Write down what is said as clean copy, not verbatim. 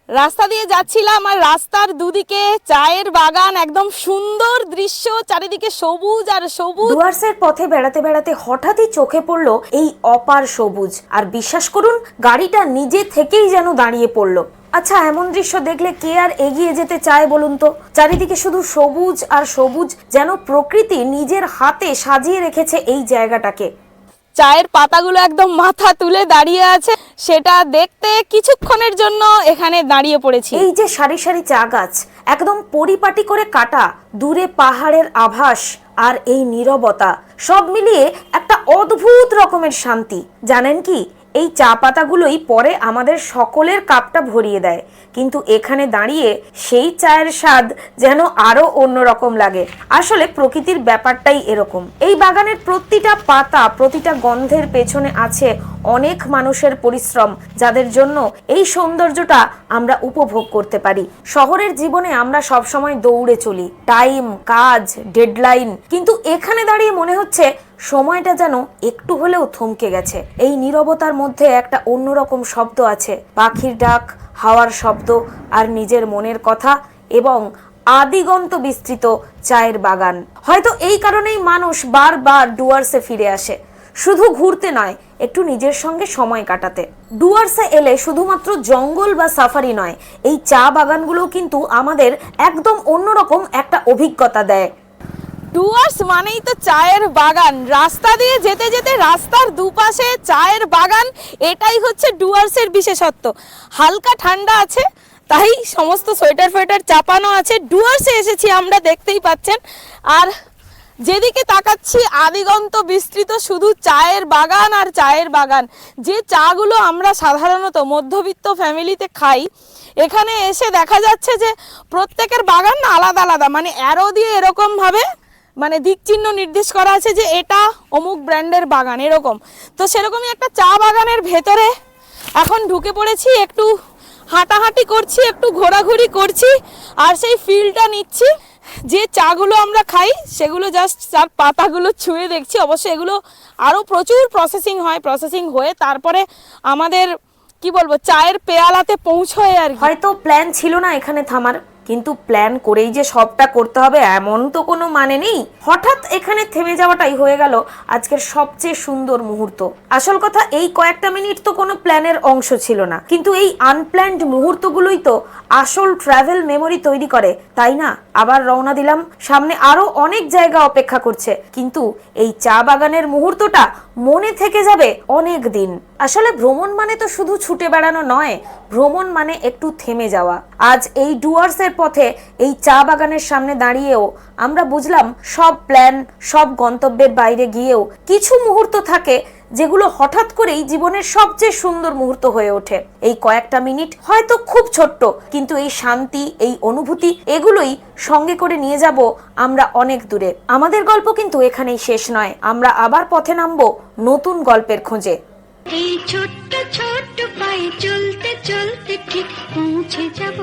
রাস্তা দিয়ে যাচ্ছিলাম আর রাস্তার দুদিকে চায়ের বাগান, একদম সুন্দর দৃশ্য, চারিদিকে সবুজ আর সবুজ। ডুয়ার্সের পথে বেড়াতে বেড়াতে হঠাৎই চোখে পড়লো এই অপার সবুজ, আর বিশ্বাস করুন গাড়িটা নিজে থেকেই যেন দাঁড়িয়ে পড়লো। আচ্ছা, এমন দৃশ্য দেখলে কে আর এগিয়ে যেতে চায় বলুন তো? চারিদিকে শুধু সবুজ আর সবুজ, যেন প্রকৃতি নিজের হাতে সাজিয়ে রেখেছে এই জায়গাটাকে। চায়ের পাতাগুলো একদম মাথা তুলে দাঁড়িয়ে আছে, সেটা দেখতে কিছুক্ষণের জন্য এখানে দাঁড়িয়ে পড়েছি। এই যে সারি সারি চা গাছ, একদম পরিপাটি করে কাটা, দূরে পাহাড়ের আভাস আর এই নীরবতা, সব মিলিয়ে একটা অদ্ভুত রকমের শান্তি। জানেন কি, এই চা পাতাগুলোই পরে আমাদের সকলের কাপটা ভরিয়ে দেয়, কিন্তু এখানে দাঁড়িয়ে সেই চায়ের স্বাদ যেন আরো অন্যরকম লাগে। আসলে প্রকৃতির ব্যাপারটাই এরকম। এই বাগানের প্রতিটা পাতা, প্রতিটা গন্ধের পেছনে আছে অনেক মানুষের পরিশ্রম, যাদের জন্য এই সৌন্দর্যটা আমরা উপভোগ করতে পারি। শহরের জীবনে আমরা সব সময় দৌড়ে চলি, টাইম, কাজ, ডেডলাইন, কিন্তু এখানে দাঁড়িয়ে মনে হচ্ছে সময়টা যেন একটু হলেও থমকে গেছে। এই নীরবতার মধ্যে একটা অন্যরকম শব্দ আছে, পাখির ডাক, হাওয়ার শব্দ আর নিজের মনের কথা, এবং আদিগন্ত বিস্তৃত চায়ের বাগান। হয়তো এই কারণেই মানুষ বারবার ডুয়ার্সে ফিরে আসে, শুধু ঘুরতে নয়, একটু নিজের সঙ্গে সময় কাটাতে। ডুয়ার্সে এলে শুধুমাত্র জঙ্গল বা সাফারি নয়, এই চা বাগানগুলো কিন্তু আমাদের একদম অন্যরকম একটা অভিজ্ঞতা দেয়। ডুয়ার্স মানেই তো চায়ের বাগান। রাস্তা দিয়ে যেতে যেতে রাস্তার দুপাশে চায়ের বাগান, এটাই হচ্ছে ডুয়ার্সের বিশেষত্ব। হালকা ঠান্ডা আছে, তাই সমস্ত সোয়েটার ফোয়েটার চাপানো আছে। ডুয়ার্সে এসেছি আমরা, দেখতেই পাচ্ছেন, আর যেদিকে তাকাচ্ছি আদিগন্ত বিস্তৃত শুধু চায়ের বাগান আর চায়ের বাগান। যে চাগুলো আমরা সাধারণত মধ্যবিত্ত ফ্যামিলিতে খাই, এখানে এসে দেখা যাচ্ছে যে প্রত্যেকের বাগান না আলাদা আলাদা, মানে অ্যারো দিয়ে এরকমভাবে মানে দিক চিহ্ন নির্দেশ করা আছে যে এটা অমুক ব্র্যান্ডের বাগান, এরকম। তো সেরকমই একটা চা বাগানের ভেতরে এখন ঢুকে পড়েছি, একটু হাঁটাহাঁটি করছি, একটু ঘোরাঘুরি করছি, আর সেই ফিলটা নিচ্ছি। যে চাগুলো আমরা খাই সেগুলো জাস্ট চার পাতাগুলো ছুঁয়ে দেখছি। অবশ্যই এগুলো আরও প্রচুর প্রসেসিং হয়, প্রসেসিং হয়ে তারপরে আমাদের কি বলবো চায়ের পেয়ালাতে পৌঁছয়। আর হয়তো প্ল্যান ছিল না এখানে থামার, কিন্তু প্ল্যান করেই যে সবটা করতে হবে এমন তো কোনো মানে নেই। হঠাৎ এখানে থেমে যাওয়াটাই হয়ে গেল আজকের সবচেয়ে সুন্দর মুহূর্ত। আসল কথা, এই কয়েকটা মিনিট তো কোনো প্ল্যানের অংশ ছিল না, কিন্তু এই আনপ্ল্যান্ড মুহূর্তগুলোই তো আসল ট্রাভেল মেমোরি তৈরি করে, তাই না? আবার রওনা দিলাম, সামনে আরো অনেক জায়গা অপেক্ষা করছে, কিন্তু এই চা বাগানের মুহূর্তটা মনে থেকে যাবে অনেক দিন। আসলে ভ্রমণ মানে তো শুধু ছুটে বেড়ানো নয়, ভ্রমণ মানে একটু থেমে যাওয়া। আজ এই ডুয়ার্সের পথে এই চা বাগানের সামনে দাঁড়িয়েও আমরা বুঝলাম সব প্ল্যান, সব গন্তব্যের বাইরে গিয়েও কিছু মুহূর্ত থাকে যেগুলো হঠাৎ করেই জীবনের সবচেয়ে সুন্দর মুহূর্ত হয়ে ওঠে। এই কয়েকটা মিনিট হয়তো খুব ছোট্ট, কিন্তু এই শান্তি, এই অনুভূতি, এগুলোই সঙ্গে করে নিয়ে যাব আমরা অনেক দূরে। আমাদের গল্প কিন্তু এখানেই শেষ নয়, আমরা আবার পথে নামবো নতুন গল্পের খোঁজে। এই ছোট্ট ছোট্ট পায়ে চলতে চলতে ঠিক পৌঁছে যাব।